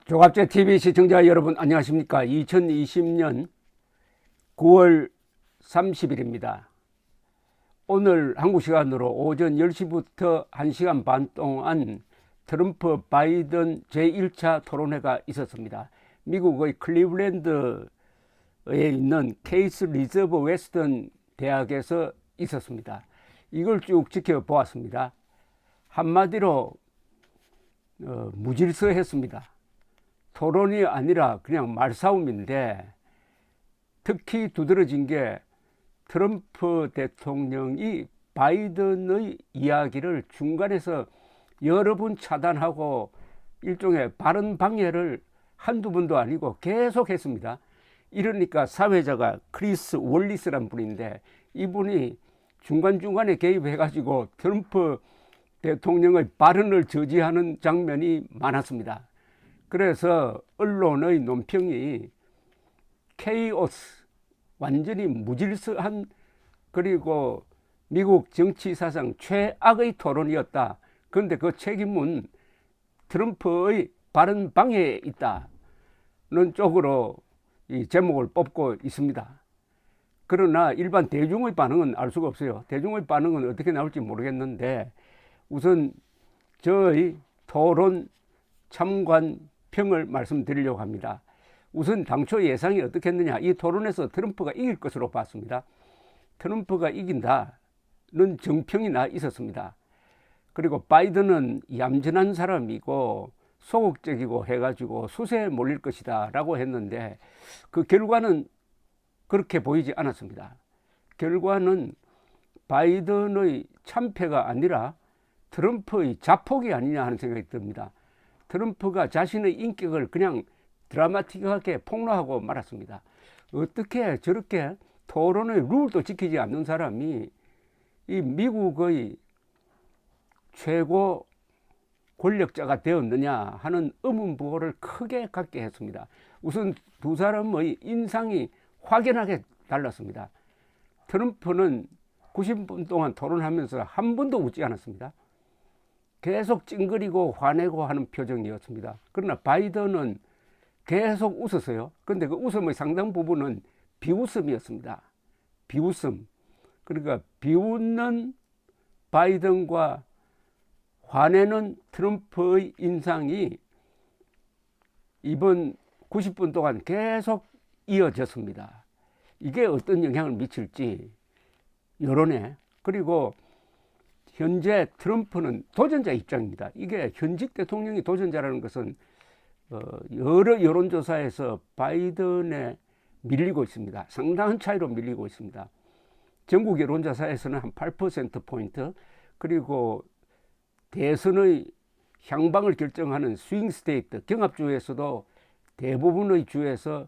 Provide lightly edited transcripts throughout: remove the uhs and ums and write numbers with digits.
조갑제 TV 시청자 여러분 안녕하십니까? 2020년 9월 30일입니다. 오늘 한국 시간으로 오전 10시부터 1시간 반 동안 트럼프 바이든 제1차 토론회가 있었습니다. 미국의 클리블랜드에 있는 케이스 리저브 웨스턴 대학에서 있었습니다. 이걸 쭉 지켜보았습니다. 한마디로 무질서했습니다. 토론이 아니라 그냥 말싸움인데, 특히 두드러진 게 트럼프 대통령이 바이든의 이야기를 중간에서 여러 번 차단하고 일종의 발언 방해를 한두 번도 아니고 계속 했습니다. 이러니까 사회자가 크리스 월리스란 분인데, 이분이 중간중간에 개입해가지고 트럼프 대통령의 발언을 저지하는 장면이 많았습니다. 그래서 언론의 논평이 케이오스, 완전히 무질서한, 그리고 미국 정치 사상 최악의 토론이었다. 그런데 그 책임은 트럼프의 발언 방해에 있다는 쪽으로 이 제목을 뽑고 있습니다. 그러나 일반 대중의 반응은 알 수가 없어요. 대중의 반응은 어떻게 나올지 모르겠는데, 우선 저의 토론 참관 평을 말씀드리려고 합니다. 우선 당초 예상이 어떻게 했느냐, 이 토론에서 트럼프가 이길 것으로 봤습니다. 트럼프가 이긴다는 정평이 나 있었습니다. 그리고 바이든은 얌전한 사람이고 소극적이고 해가지고 수세에 몰릴 것이다 라고 했는데, 그 결과는 그렇게 보이지 않았습니다. 결과는 바이든의 참패가 아니라 트럼프의 자폭이 아니냐 하는 생각이 듭니다. 트럼프가 자신의 인격을 그냥 드라마틱하게 폭로하고 말았습니다. 어떻게 저렇게 토론의 룰도 지키지 않는 사람이 이 미국의 최고 권력자가 되었느냐 하는 의문부호를 크게 갖게 했습니다. 우선 두 사람의 인상이 확연하게 달랐습니다. 트럼프는 90분 동안 토론하면서 한 번도 웃지 않았습니다. 계속 찡그리고 화내고 하는 표정이었습니다. 그러나 바이든은 계속 웃었어요. 그런데 그 웃음의 상당 부분은 비웃음이었습니다. 비웃음. 그러니까 비웃는 바이든과 화내는 트럼프의 인상이 이번 90분 동안 계속 이어졌습니다. 이게 어떤 영향을 미칠지 여론에, 그리고 현재 트럼프는 도전자 입장입니다. 이게 현직 대통령이 도전자라는 것은 여러 여론조사에서 바이든에 밀리고 있습니다. 상당한 차이로 밀리고 있습니다. 전국 여론조사에서는 한 8%포인트, 그리고 대선의 향방을 결정하는 스윙 스테이트, 경합주에서도 대부분의 주에서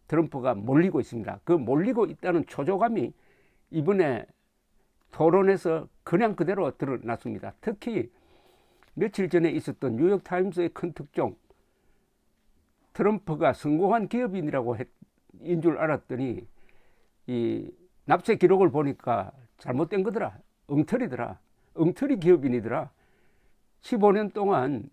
트럼프가 몰리고 있습니다. 그 몰리고 있다는 초조감이 이번에 토론에서 그냥 그대로 드러났습니다. 특히 며칠 전에 있었던 뉴욕타임스의 큰 특종, 트럼프가 성공한 기업인이라고 인 줄 알았더니 이 납세 기록을 보니까 잘못된 거더라. 엉터리더라. 엉터리 기업인이더라. 15년 동안,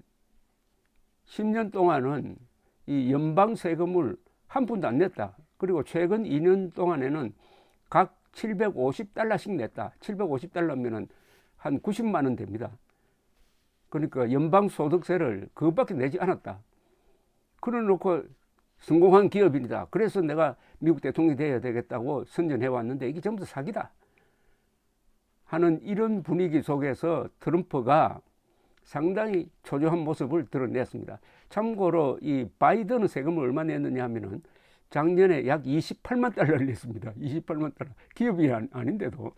10년 동안은 이 연방 세금을 한 푼도 안 냈다. 그리고 최근 2년 동안에는 각 750달러씩 냈다. 750달러면은 한 90만 원 됩니다. 그러니까 연방 소득세를 그것밖에 내지 않았다. 그래 놓고 성공한 기업인이다. 그래서 내가 미국 대통령이 되어야 되겠다고 선전해 왔는데 이게 전부 다 사기다 하는 이런 분위기 속에서 트럼프가 상당히 초조한 모습을 드러냈습니다. 참고로 이 바이든은 세금을 얼마 냈느냐 하면은 작년에 약 28만 달러를 냈습니다. 28만 달러. 기업이 아닌데도.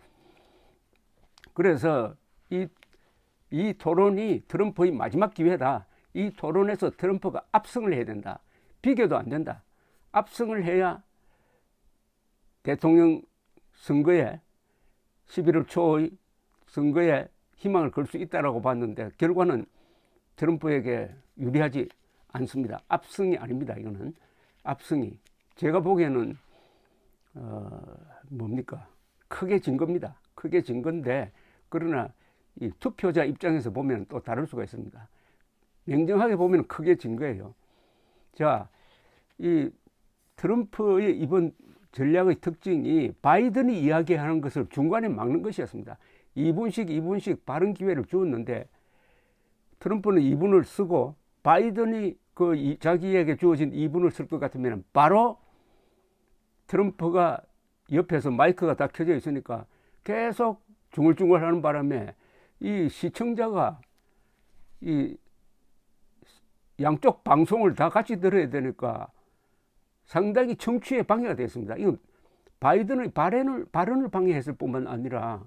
그래서 이 토론이 트럼프의 마지막 기회다. 이 토론에서 트럼프가 압승을 해야 된다. 비교도 안 된다. 압승을 해야 대통령 선거에 11월 초의 선거에 희망을 걸 수 있다라고 봤는데, 결과는 트럼프에게 유리하지 않습니다. 압승이 아닙니다. 이거는 압승이. 제가 보기에는 뭡니까? 크게 진 겁니다. 크게 진 건데, 그러나 이 투표자 입장에서 보면 또 다를 수가 있습니다. 냉정하게 보면 크게 진 거예요. 자, 이 트럼프의 이번 전략의 특징이 바이든이 이야기하는 것을 중간에 막는 것이었습니다. 2분씩 발언 기회를 주었는데 트럼프는 2분을 쓰고 바이든이 자기에게 주어진 2분을 쓸 것 같으면 바로 트럼프가 옆에서 마이크가 다 켜져 있으니까 계속 중얼중얼 하는 바람에 이 시청자가 이 양쪽 방송을 다 같이 들어야 되니까 상당히 청취에 방해가 됐습니다. 이건 바이든의 발언을 방해했을 뿐만 아니라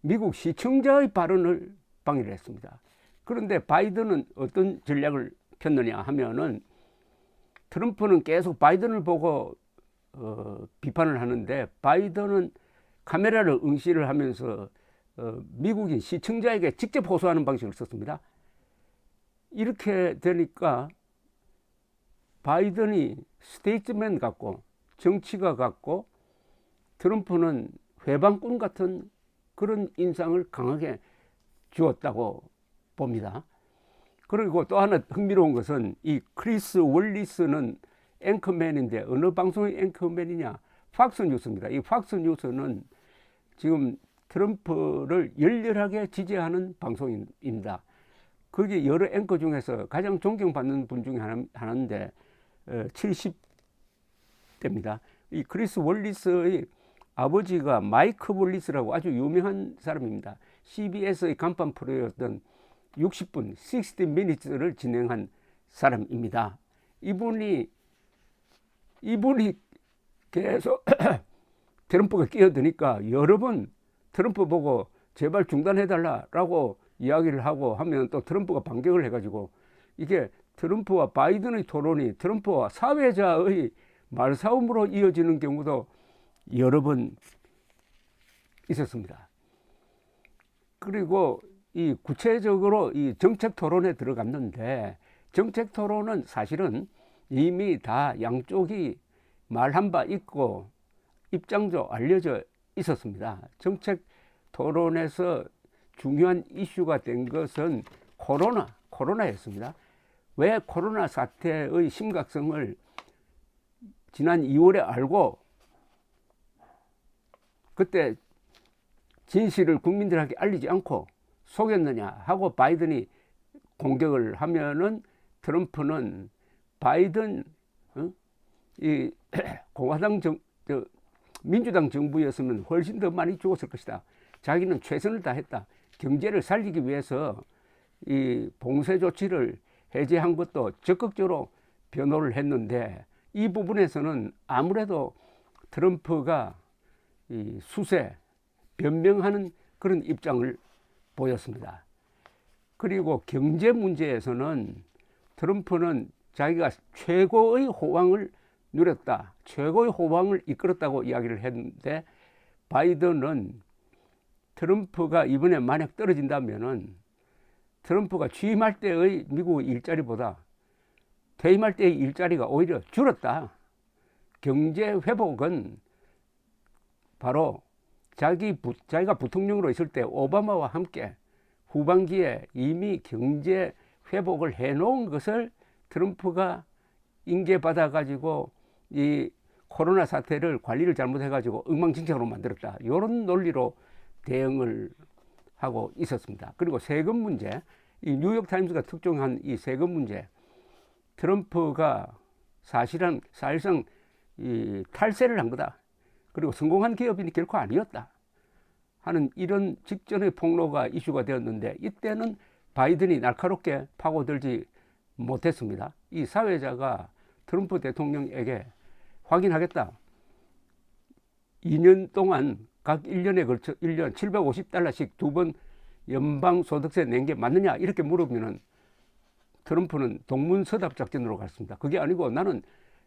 미국 시청자의 발언을 방해를 했습니다. 그런데 바이든은 어떤 전략을 폈느냐 하면은 트럼프는 계속 바이든을 보고 비판을 하는데 바이든은 카메라를 응시를 하면서 미국인 시청자에게 직접 호소하는 방식을 썼습니다. 이렇게 되니까 바이든이 스테이트맨 같고 정치가 같고 트럼프는 회방꾼 같은 그런 인상을 강하게 주었다고 봅니다. 그리고 또 하나 흥미로운 것은 이 크리스 월리스는 앵커맨인데 어느 방송의 앵커맨이냐? 팍스뉴스입니다. 이 팍스뉴스는 지금 트럼프를 열렬하게 지지하는 방송입니다. 거기 여러 앵커 중에서 가장 존경받는 분 중에 하나인데 70대입니다. 이 크리스 월리스의 아버지가 마이크 월리스라고 아주 유명한 사람입니다. CBS의 간판 프로였던 60분 60 minutes를 진행한 사람입니다. 이분이 계속 트럼프가 끼어드니까 여러 번 트럼프 보고 제발 중단해달라라고 이야기를 하고 하면 또 트럼프가 반격을 해가지고 이게 트럼프와 바이든의 토론이 트럼프와 사회자의 말싸움으로 이어지는 경우도 여러 번 있었습니다. 그리고 이 구체적으로 이 정책 토론에 들어갔는데 정책 토론은 사실은 이미 다 양쪽이 말한 바 있고 입장도 알려져 있었습니다. 정책 토론에서 중요한 이슈가 된 것은 코로나였습니다. 왜 코로나 사태의 심각성을 지난 2월에 알고 그때 진실을 국민들에게 알리지 않고 속였느냐 하고 바이든이 공격을 하면은 트럼프는 바이든 이 공화당 민주당 정부였으면 훨씬 더 많이 죽었을 것이다. 자기는 최선을 다했다. 경제를 살리기 위해서 이 봉쇄 조치를 해제한 것도 적극적으로 변호를 했는데 이 부분에서는 아무래도 트럼프가 이 수세, 변명하는 그런 입장을 보였습니다. 그리고 경제 문제에서는 트럼프는 자기가 최고의 호황을 누렸다. 최고의 호황을 이끌었다고 이야기를 했는데 바이든은 트럼프가 이번에 만약 떨어진다면은 트럼프가 취임할 때의 미국 일자리보다 퇴임할 때의 일자리가 오히려 줄었다. 경제 회복은 바로 자기가 부통령으로 있을 때 오바마와 함께 후반기에 이미 경제 회복을 해놓은 것을 트럼프가 인계받아 가지고 이 코로나 사태를 관리를 잘못해 가지고 엉망진창으로 만들었다. 이런 논리로 대응을 하고 있었습니다. 그리고 세금 문제, 이 뉴욕타임스가 특종한 이 세금 문제, 트럼프가 사실상 이 탈세를 한 거다. 그리고 성공한 기업인이 결코 아니었다 하는 이런 직전의 폭로가 이슈가 되었는데 이때는 바이든이 날카롭게 파고들지 못했습니다. 이 사회자가 트럼프 대통령에게 확인하겠다. 2년 동안 각 1년에 걸쳐 1년 $750씩 두 번 연방소득세 낸 게 맞느냐 이렇게 물으면은 트럼프는 동문서답 작전으로 갔습니다. 그게 아니고 나는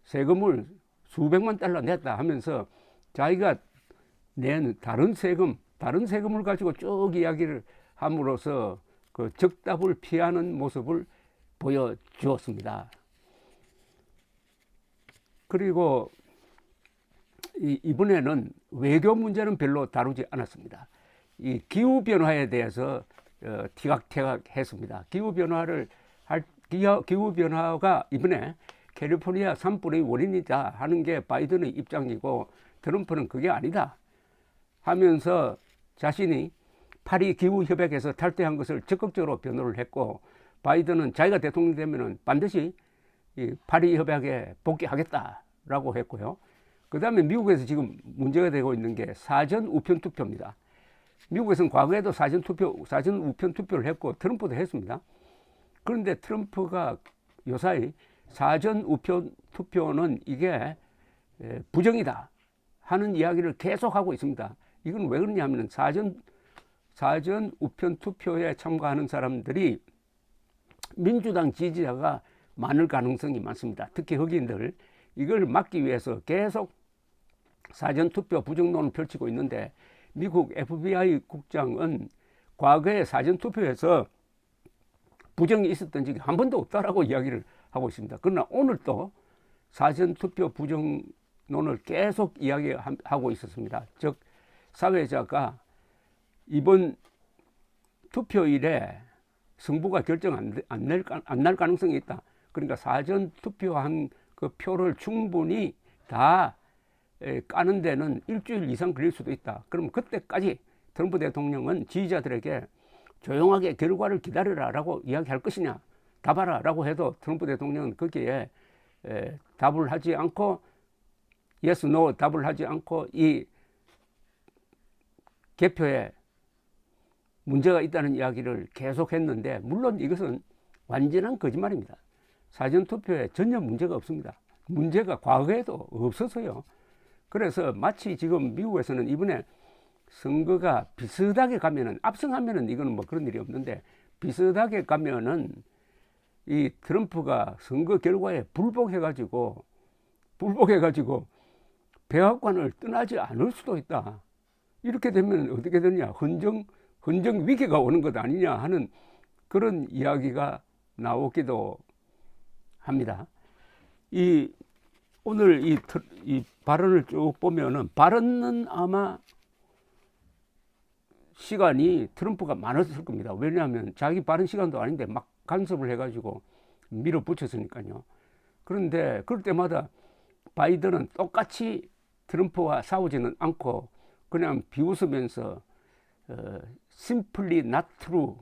세금을 수백만 달러 냈다 하면서 자기가 낸 다른 세금을 가지고 쭉 이야기를 함으로써 그 적답을 피하는 모습을 보여주었습니다. 그리고 이번에는 외교 문제는 별로 다루지 않았습니다. 이 기후 변화에 대해서 티각태각 했습니다. 기후 변화가 이번에 캘리포니아 산불의 원인이다 하는 게 바이든의 입장이고 트럼프는 그게 아니다 하면서 자신이 파리 기후협약에서 탈퇴한 것을 적극적으로 변호를 했고, 바이든은 자기가 대통령 되면은 반드시 이 파리 협약에 복귀하겠다라고 했고요. 그 다음에 미국에서 지금 문제가 되고 있는 게 사전 우편 투표입니다. 미국에서는 과거에도 사전 우편 투표를 했고 트럼프도 했습니다. 그런데 트럼프가 요사이 사전 우편 투표는 이게 부정이다 하는 이야기를 계속하고 있습니다. 이건 왜 그러냐 하면 사전 우편 투표에 참가하는 사람들이 민주당 지지자가 많을 가능성이 많습니다. 특히 흑인들. 이걸 막기 위해서 계속 사전 투표 부정론을 펼치고 있는데, 미국 FBI 국장은 과거에 사전 투표에서 부정이 있었던 적이 한 번도 없다라고 이야기를 하고 있습니다. 그러나 오늘 또 사전 투표 부정론을 계속 이야기하고 있었습니다. 즉 사회자가 이번 투표일에 승부가 결정 안 날 가능성이 있다. 그러니까 사전 투표한 그 표를 충분히 다 까는 데는 일주일 이상 걸릴 수도 있다. 그럼 그때까지 트럼프 대통령은 지지자들에게 조용하게 결과를 기다려라라고 이야기할 것이냐, 답하라라고 해도 트럼프 대통령은 거기에 답을 하지 않고, yes, no 답을 하지 않고 이 개표에 문제가 있다는 이야기를 계속했는데, 물론 이것은 완전한 거짓말입니다. 사전투표에 전혀 문제가 없습니다. 문제가 과거에도 없어서요. 그래서 마치 지금 미국에서는 이번에 선거가 비슷하게 가면은, 압승하면은 이거는 뭐 그런 일이 없는데, 비슷하게 가면은 이 트럼프가 선거 결과에 불복해가지고 백악관을 떠나지 않을 수도 있다. 이렇게 되면 어떻게 되냐, 헌정 위기가 오는 것 아니냐 하는 그런 이야기가 나오기도 합니다. 오늘 이 발언을 쭉 보면은, 발언은 아마 시간이 트럼프가 많았을 겁니다. 왜냐하면 자기 발언 시간도 아닌데 막 간섭을 해가지고 밀어붙였으니까요. 그런데 그럴 때마다 바이든은 똑같이 트럼프와 싸우지는 않고 그냥 비웃으면서 simply not true,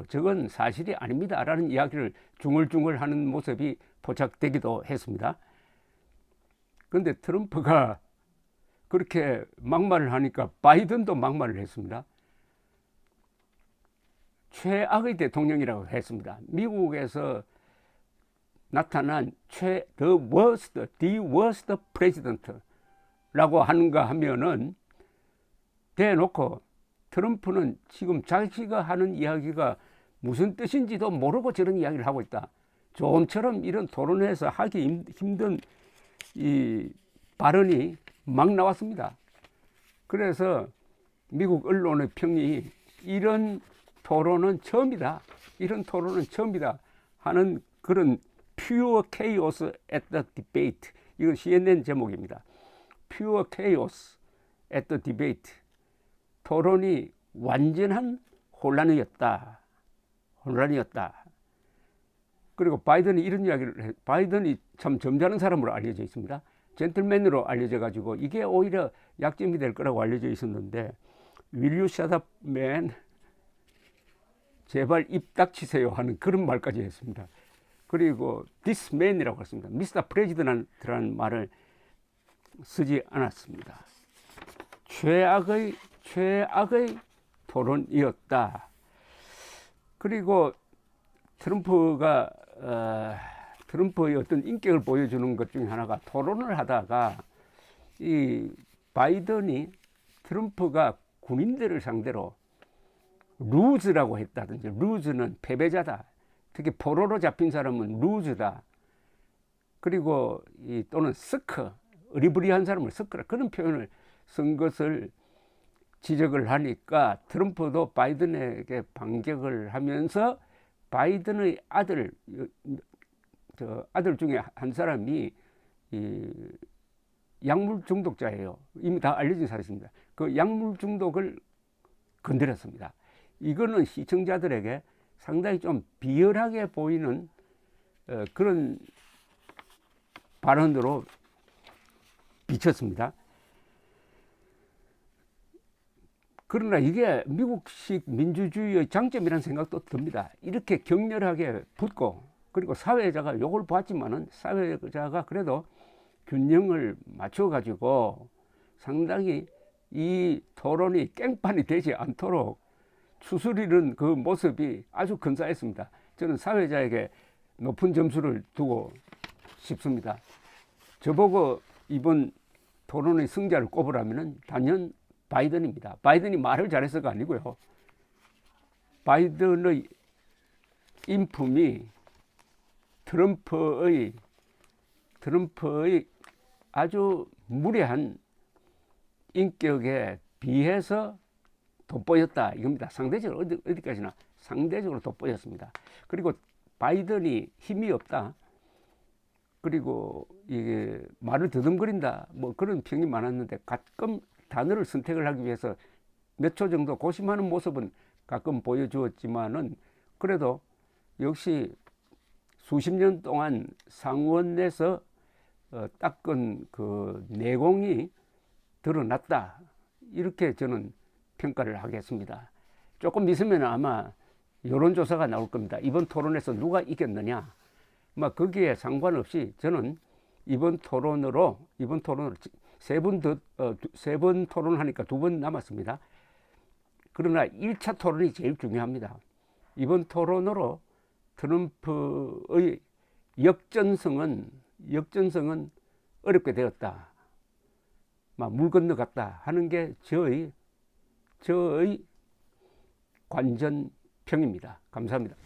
저건 사실이 아닙니다 라는 이야기를 중얼중얼 하는 모습이 포착되기도 했습니다. 그런데 트럼프가 그렇게 막말을 하니까 바이든도 막말을 했습니다. 최악의 대통령이라고 했습니다. 미국에서 나타난 the worst president 라고 하는가 하면은, 대놓고 트럼프는 지금 자기가 하는 이야기가 무슨 뜻인지도 모르고 저런 이야기를 하고 있다. 좀처럼 이런 토론회에서 하기 힘든 이 발언이 막 나왔습니다. 그래서 미국 언론의 평이 이런 토론은 처음이다 하는 그런 pure chaos at the debate. 이건 CNN 제목입니다. pure chaos at the debate. 토론이 완전한 혼란이었다. 그리고 바이든이 이런 이야기를 바이든이 참 점잖은 사람으로 알려져 있습니다. 젠틀맨으로 알려져 가지고 이게 오히려 약점이 될 거라고 알려져 있었는데, Will you shut up, man? 제발 입 닥치세요 하는 그런 말까지 했습니다. 그리고 this man이라고 했습니다. Mr. President라는 말을 쓰지 않았습니다. 최악의 토론이었다. 그리고 트럼프의 어떤 인격을 보여주는 것 중에 하나가, 토론을 하다가 이 바이든이 트럼프가 군인들을 상대로 루즈라고 했다든지, 루즈는 패배자다, 특히 포로로 잡힌 사람은 루즈다, 그리고 또는 스커, 어리부리한 사람을 스커라, 그런 표현을 쓴 것을 지적을 하니까 트럼프도 바이든에게 반격을 하면서, 바이든의 아들 중에 한 사람이 약물 중독자예요. 이미 다 알려진 사실입니다. 그 약물 중독을 건드렸습니다. 이거는 시청자들에게 상당히 좀 비열하게 보이는 그런 발언으로 비쳤습니다. 그러나 이게 미국식 민주주의의 장점이라는 생각도 듭니다. 이렇게 격렬하게 붙고, 그리고 사회자가 욕을 받지만은 사회자가 그래도 균형을 맞춰가지고 상당히 이 토론이 깽판이 되지 않도록 추스리는 그 모습이 아주 근사했습니다. 저는 사회자에게 높은 점수를 두고 싶습니다. 저보고 이번 토론의 승자를 꼽으라면 단연 바이든입니다. 바이든이 말을 잘해서가 아니고요. 바이든의 인품이 트럼프의 아주 무례한 인격에 비해서 돋보였다 이겁니다. 상대적으로 어디까지나 상대적으로 돋보였습니다. 그리고 바이든이 힘이 없다. 그리고 이게 말을 더듬거린다. 뭐 그런 평이 많았는데 가끔 단어를 선택을 하기 위해서 몇 초 정도 고심하는 모습은 가끔 보여주었지만은 그래도 역시 수십 년 동안 상원에서 닦은 그 내공이 드러났다. 이렇게 저는 평가를 하겠습니다. 조금 있으면 아마 여론조사가 나올 겁니다. 이번 토론에서 누가 이겼느냐. 막 거기에 상관없이 저는 이번 토론으로 세 번 토론을 하니까 2번 남았습니다. 그러나 1차 토론이 제일 중요합니다. 이번 토론으로 트럼프의 역전성은 어렵게 되었다. 막 물 건너갔다 하는 게 저의 관전평입니다. 감사합니다.